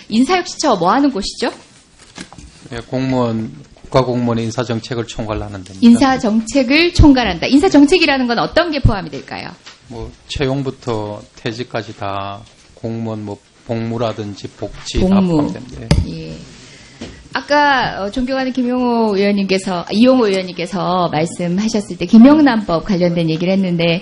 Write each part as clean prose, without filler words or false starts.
인사혁신처 뭐 하는 곳이죠? 예, 국가공무원의 인사정책을 총괄하는 데입니다. 인사정책을 총괄한다. 인사정책이라는 건 어떤 게 포함이 될까요? 뭐 채용부터 퇴직까지 다 공무원 뭐 복무라든지 복지 다 복무. 포함됩니다. 예. 아까 존경하는 이용호 의원님께서 말씀하셨을 때 김영란법 관련된 얘기를 했는데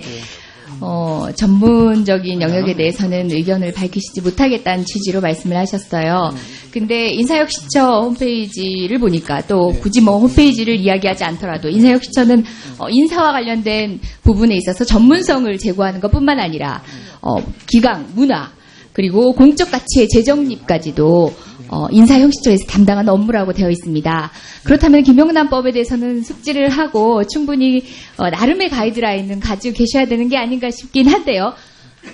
전문적인 영역에 대해서는 의견을 밝히시지 못하겠다는 취지로 말씀을 하셨어요. 근데 인사혁신처 홈페이지를 보니까 또 굳이 뭐 홈페이지를 이야기하지 않더라도 인사혁신처는 인사와 관련된 부분에 있어서 전문성을 제고하는 것뿐만 아니라 기강, 문화, 그리고 공적 가치의 재정립까지도 인사혁신처에서 담당하는 업무라고 되어 있습니다. 그렇다면 김영란법에 대해서는 숙지를 하고 충분히 나름의 가이드라인은 가지고 계셔야 되는 게 아닌가 싶긴 한데요.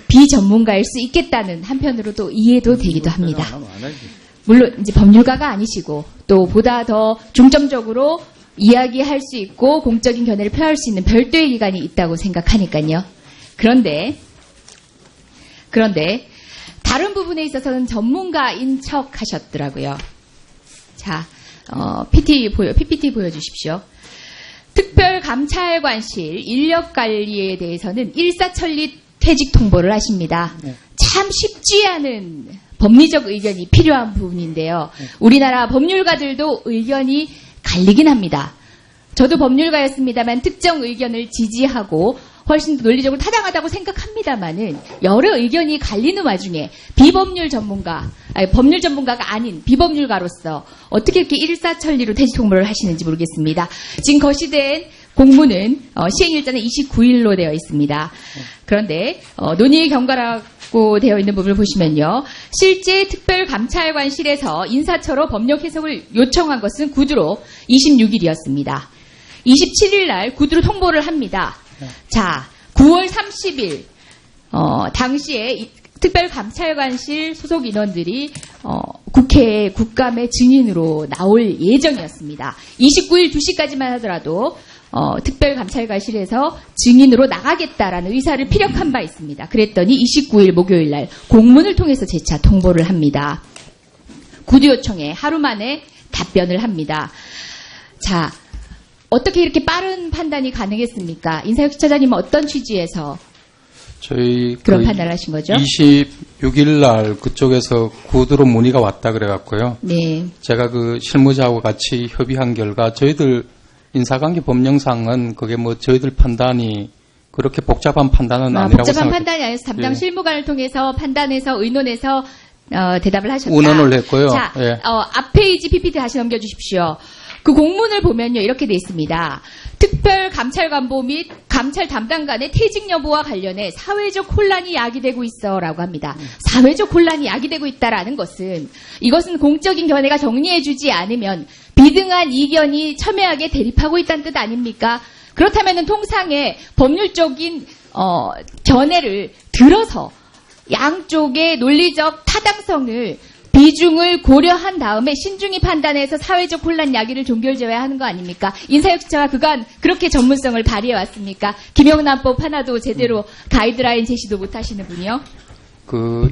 비전문가일 수 있겠다는 한편으로도 이해도 되기도 합니다. 물론 이제 법률가가 아니시고 또 보다 더 중점적으로 이야기할 수 있고 공적인 견해를 표할 수 있는 별도의 기관이 있다고 생각하니까요. 그런데 다른 부분에 있어서는 전문가인 척 하셨더라고요. 자, PPT 보여주십시오. 특별감찰관실 인력관리에 대해서는 일사천리 퇴직 통보를 하십니다. 네. 참 쉽지 않은 법리적 의견이 필요한 부분인데요. 우리나라 법률가들도 의견이 갈리긴 합니다. 저도 법률가였습니다만 특정 의견을 지지하고 훨씬 더 논리적으로 타당하다고 생각합니다만은 여러 의견이 갈리는 와중에 법률 전문가가 아닌 비법률가로서 어떻게 이렇게 일사천리로 퇴직 통보를 하시는지 모르겠습니다. 지금 거시된 공문은 시행일자는 29일로 되어 있습니다. 그런데 논의의 경과라고 되어 있는 부분을 보시면요. 실제 특별감찰관실에서 인사처로 법령 해석을 요청한 것은 구두로 26일이었습니다. 27일 날 구두로 통보를 합니다. 자, 9월 30일 당시에 특별감찰관실 소속 인원들이 국회에 국감의 증인으로 나올 예정이었습니다. 29일 2시까지만 하더라도 특별감찰관실에서 증인으로 나가겠다라는 의사를 피력한 바 있습니다. 그랬더니 29일 목요일 날 공문을 통해서 재차 통보를 합니다. 구두 요청에 하루 만에 답변을 합니다. 자, 어떻게 이렇게 빠른 판단이 가능했습니까? 인사혁신처장님은 어떤 취지에서 저희 그런 판단을 하신 거죠? 26일 날 그쪽에서 구두로 문의가 왔다 그래갖고요. 네. 제가 그 실무자하고 같이 협의한 결과 저희들 인사관계 법령상은 그게 뭐 저희들 판단이 그렇게 복잡한 판단은 아니라고 복잡한 생각해요. 판단이 아니라서 담당 예. 실무관을 통해서 판단해서 의논해서 대답을 하셨다. 운원을 했고요. 자, 예. 앞 페이지 PPT 다시 넘겨주십시오. 그 공문을 보면요, 이렇게 돼 있습니다. 특별감찰관보 및 감찰 담당관의 퇴직 여부와 관련해 사회적 혼란이 야기되고 있어라고 합니다. 사회적 혼란이 야기되고 있다라는 것은 이것은 공적인 견해가 정리해주지 않으면 비등한 이견이 첨예하게 대립하고 있다는 뜻 아닙니까? 그렇다면 통상의 법률적인 견해를 들어서 양쪽의 논리적 타당성을 비중을 고려한 다음에 신중히 판단해서 사회적 혼란 야기를 종결제어야 거 아닙니까? 인사혁신처가 그간 그렇게 전문성을 발휘해왔습니까? 김영란법 하나도 제대로 가이드라인 제시도 못하시는 분이요?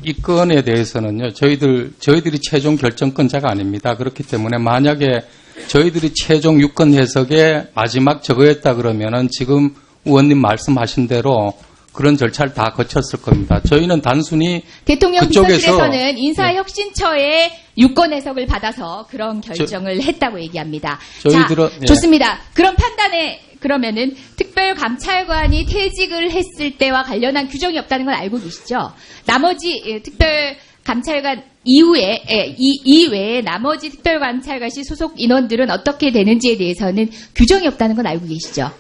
이 건에 대해서는요, 저희들이 최종 결정권자가 아닙니다. 그렇기 때문에 만약에 저희들이 최종 유권 해석에 마지막 저거였다 그러면은 지금 의원님 말씀하신 대로 그런 절차를 다 거쳤을 겁니다. 저희는 단순히 대통령 그쪽에서 비서실에서는 인사혁신처의 유권 해석을 받아서 그런 결정을 했다고 얘기합니다. 저희들은 자, 좋습니다. 그런 판단에 그러면은 특별감찰관이 퇴직을 했을 때와 관련한 규정이 없다는 걸 알고 계시죠? 나머지 특별감찰관 이외에 나머지 특별감찰관실 소속 인원들은 어떻게 되는지에 대해서는 규정이 없다는 건 알고 계시죠?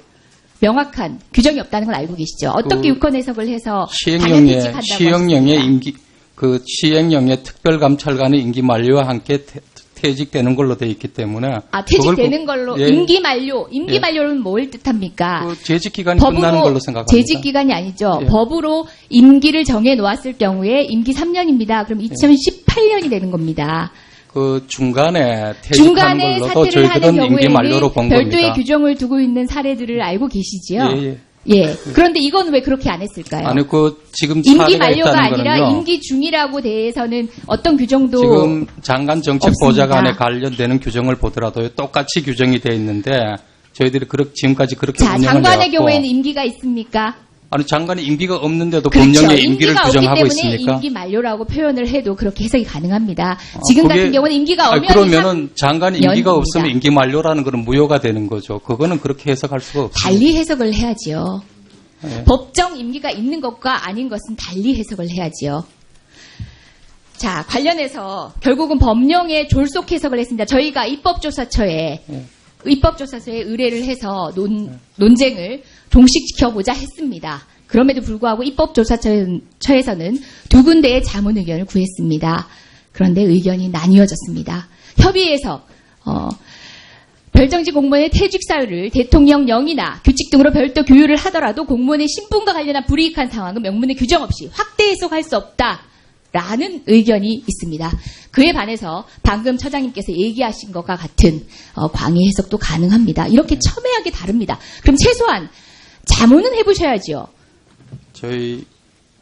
명확한 규정이 없다는 걸 알고 계시죠? 어떻게 유권 해석을 해서 시행령에 특별감찰관의 임기 만료와 함께 퇴직되는 걸로 돼 있기 때문에 퇴직되는 걸로 임기 만료는 뭘 뜻합니까? 재직 기간이 끝나는 걸로 생각합니다. 재직 기간이 아니죠. 법으로 임기를 정해 놓았을 경우에 임기 3년입니다. 그럼 2018년이 되는 겁니다. 중간에 퇴직하는 걸로도 사퇴를 하는 저희들은 임기 만료로 경우에는 본 별도의 겁니다. 규정을 두고 있는 사례들을 알고 계시지요? 예. 예. 그런데 이건 왜 그렇게 안 했을까요? 아니, 지금 임기 사례가 만료가 있다는 아니라 거는요. 임기 중이라고 대해서는 어떤 규정도 지금 장관 정책 없습니다. 보좌관에 관련되는 규정을 보더라도 똑같이 규정이 되어 있는데 저희들이 지금까지 그렇게 자, 운영을 장관의 해왔고 경우에는 임기가 있습니까? 아니 장관이 임기가 없는데도 그렇죠. 법령에 임기를 임기가 없기 규정하고 때문에 있습니까? 임기 만료라고 표현을 해도 그렇게 해석이 가능합니다. 지금 그게- 같은 경우는 임기가 아니, 엄연히 그러면은 장관이 임기가 년입니다. 없으면 임기 만료라는 것은 무효가 되는 거죠. 그거는 그렇게 해석할 수가 없습니다. 달리 해석을 해야지요. 네. 법정 임기가 있는 것과 아닌 것은 달리 해석을 해야지요. 자, 관련해서 결국은 법령에 졸속 해석을 했습니다. 저희가 입법조사처에 의뢰를 해서 논쟁을 종식시켜보자 했습니다. 그럼에도 불구하고 입법조사처에서는 두 군데의 자문 의견을 구했습니다. 그런데 의견이 나뉘어졌습니다. 협의해서 별정직 공무원의 퇴직 사유를 대통령령이나 규칙 등으로 별도 규율을 하더라도 공무원의 신분과 관련한 불이익한 상황은 명문의 규정 없이 확대 해석할 수 없다라는 의견이 있습니다. 그에 반해서 방금 처장님께서 얘기하신 것과 같은 광의 해석도 가능합니다. 이렇게 첨예하게 다릅니다. 그럼 최소한 자문은 해보셔야죠. 저희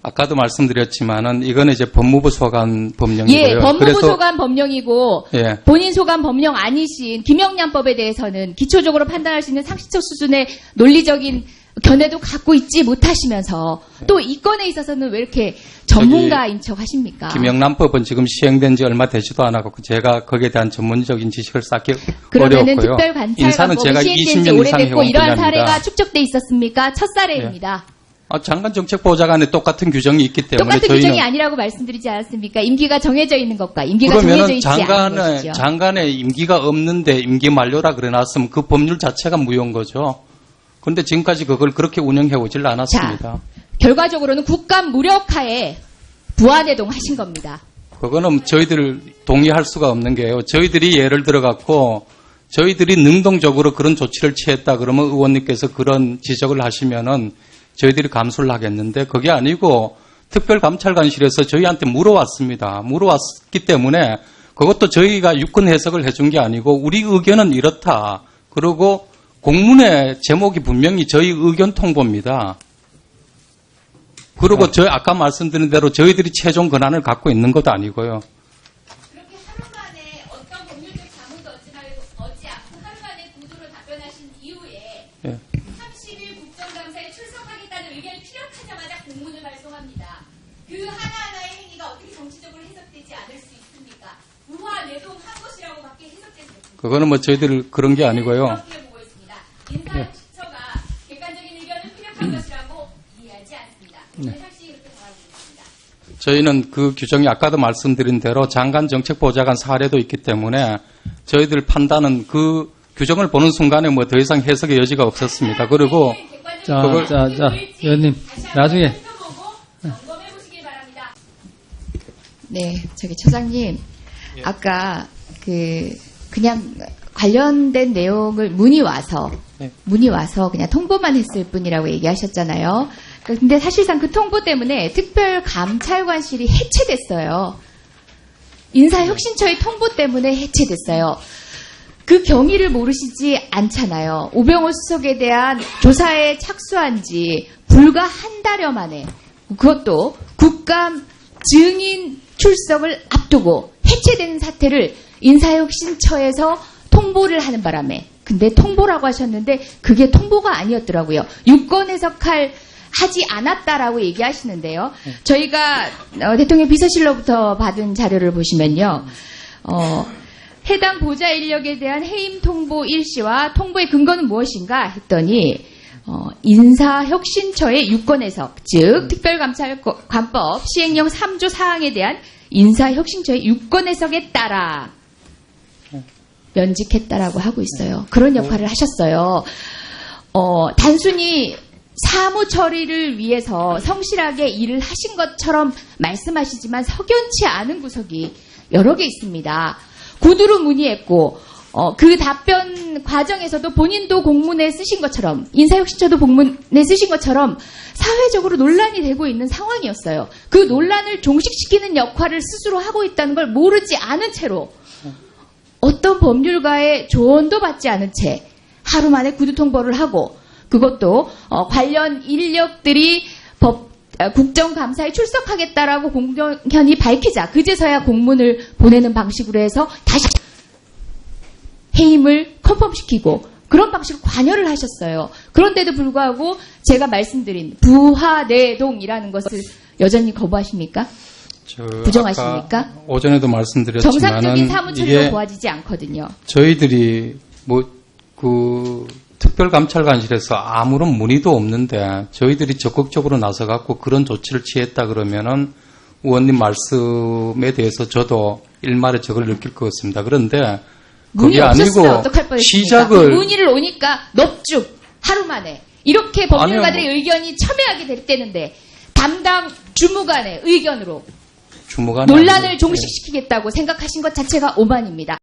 아까도 말씀드렸지만은 이거는 이제 법무부 소관 법령이고요. 예, 법무부 그래서 소관 법령이고 예. 본인 소관 법령 아니신 김영란법에 대해서는 기초적으로 판단할 수 있는 상식적 수준의 논리적인 견해도 갖고 있지 못하시면서 또 이 건에 있어서는 왜 이렇게 전문가인 척 하십니까? 김영란법은 지금 시행된 지 얼마 되지도 않았고 제가 거기에 대한 전문적인 지식을 쌓기 그러면은 어려웠고요. 인사는 특별관찰관법이 제가 시행된 지 20년 이상 오래됐고 해온 이러한 분야입니다. 사례가 축적돼 있었습니까? 첫 사례입니다. 장관 정책 보좌관에 똑같은 규정이 있기 때문에 똑같은 저희는 규정이 아니라고 말씀드리지 않았습니까? 임기가 정해져 있는 것과 임기가 정해져 그러면은 있지 않은 것이죠. 장관의 임기가 없는데 임기 만료라 그래놨으면 그 법률 자체가 무효인 거죠. 그런데 지금까지 그걸 그렇게 운영해 오질 않았습니다. 결과적으로는 국감 무력하에 부안해동 하신 겁니다. 그거는 저희들 동의할 수가 없는 게요. 저희들이 예를 들어갖고 저희들이 능동적으로 그런 조치를 취했다 그러면 의원님께서 그런 지적을 하시면은 저희들이 감수를 하겠는데 그게 아니고 특별감찰관실에서 저희한테 물어왔습니다. 물어왔기 때문에 그것도 저희가 유권 해석을 해준 게 아니고 우리 의견은 이렇다. 그리고 공문의 제목이 분명히 저희 의견 통보입니다. 그리고 저희 아까 말씀드린 대로 저희들이 최종 권한을 갖고 있는 것도 아니고요. 그렇게 하루 만에 어떤 법률적 자문도 얻지 않고 하루 만에 구두로 답변하신 이후에 예. 30일 국정감사에 출석하겠다는 의견이 피력하자마자 공문을 발송합니다. 그 하나하나의 행위가 어떻게 정치적으로 해석되지 않을 수 있습니까? 부안해동한 것이라고밖에 해석되지 못합니다. 그거는 뭐 저희들 그런 게 아니고요. 그렇게 보고 있습니다. 인사혁신처가 객관적인 의견을 피력한 것이라고 이해하지 않습니다. 상식이 그렇게 바라보고 있습니다. 저희는 그 규정이 아까도 말씀드린 대로 장관 정책 보좌관 사례도 있기 때문에 저희들 판단은 그 규정을 보는 순간에 뭐 더 이상 해석의 여지가 없었습니다. 그리고 자, 그걸- 의원님, 나중에. 네, 처장님, 아까 그냥 관련된 내용을 문의 와서 그냥 통보만 했을 뿐이라고 얘기하셨잖아요. 근데 사실상 그 통보 때문에 특별감찰관실이 해체됐어요. 인사혁신처의 통보 때문에 해체됐어요. 그 경위를 모르시지 않잖아요. 오병호 수석에 대한 조사에 착수한 지 불과 한 달여 만에 그것도 국감 증인 출석을 앞두고 해체된 사태를 인사혁신처에서 통보를 하는 바람에 근데 통보라고 하셨는데 그게 통보가 아니었더라고요. 유권 하지 않았다라고 얘기하시는데요. 저희가 대통령 비서실로부터 받은 자료를 보시면요. 해당 보좌 인력에 대한 해임 통보 일시와 통보의 근거는 무엇인가 했더니 인사혁신처의 유권 해석, 즉 특별감찰관법 시행령 3조 사항에 대한 인사혁신처의 유권 해석에 따라 면직했다라고 하고 있어요. 그런 역할을 하셨어요. 단순히 사무 처리를 위해서 성실하게 일을 하신 것처럼 말씀하시지만 석연치 않은 구석이 여러 개 있습니다. 구두로 문의했고 그 답변 과정에서도 본인도 공문에 쓰신 것처럼 인사혁신처도 공문에 쓰신 것처럼 사회적으로 논란이 되고 있는 상황이었어요. 그 논란을 종식시키는 역할을 스스로 하고 있다는 걸 모르지 않은 채로 어떤 법률가의 조언도 받지 않은 채 하루 만에 구두 통보를 하고 그것도 관련 인력들이 국정감사에 출석하겠다라고 공견이 밝히자 그제서야 공문을 보내는 방식으로 해서 다시 해임을 컨펌시키고 그런 방식으로 관여를 하셨어요. 그런데도 불구하고 제가 말씀드린 부하내동이라는 것을 여전히 거부하십니까? 부정하십니까? 아까 오전에도 말씀드렸지만은 정상적인 사무처리로 이게 보아지지 않거든요. 저희들이 특별감찰관실에서 아무런 문의도 없는데 저희들이 적극적으로 나서갖고 그런 조치를 취했다 그러면은 의원님 말씀에 대해서 저도 일말의 적을 느낄 것 같습니다. 그런데 문의 그게 없었으면 아니고 어떡할 뻔했습니까? 시작을 문의를 오니까 넙죽 하루 만에 이렇게 법률가들의 의견이 첨예하게 됐대는데 담당 주무관의 의견으로 주무관이 논란을 아니고, 종식시키겠다고 생각하신 것 자체가 오만입니다.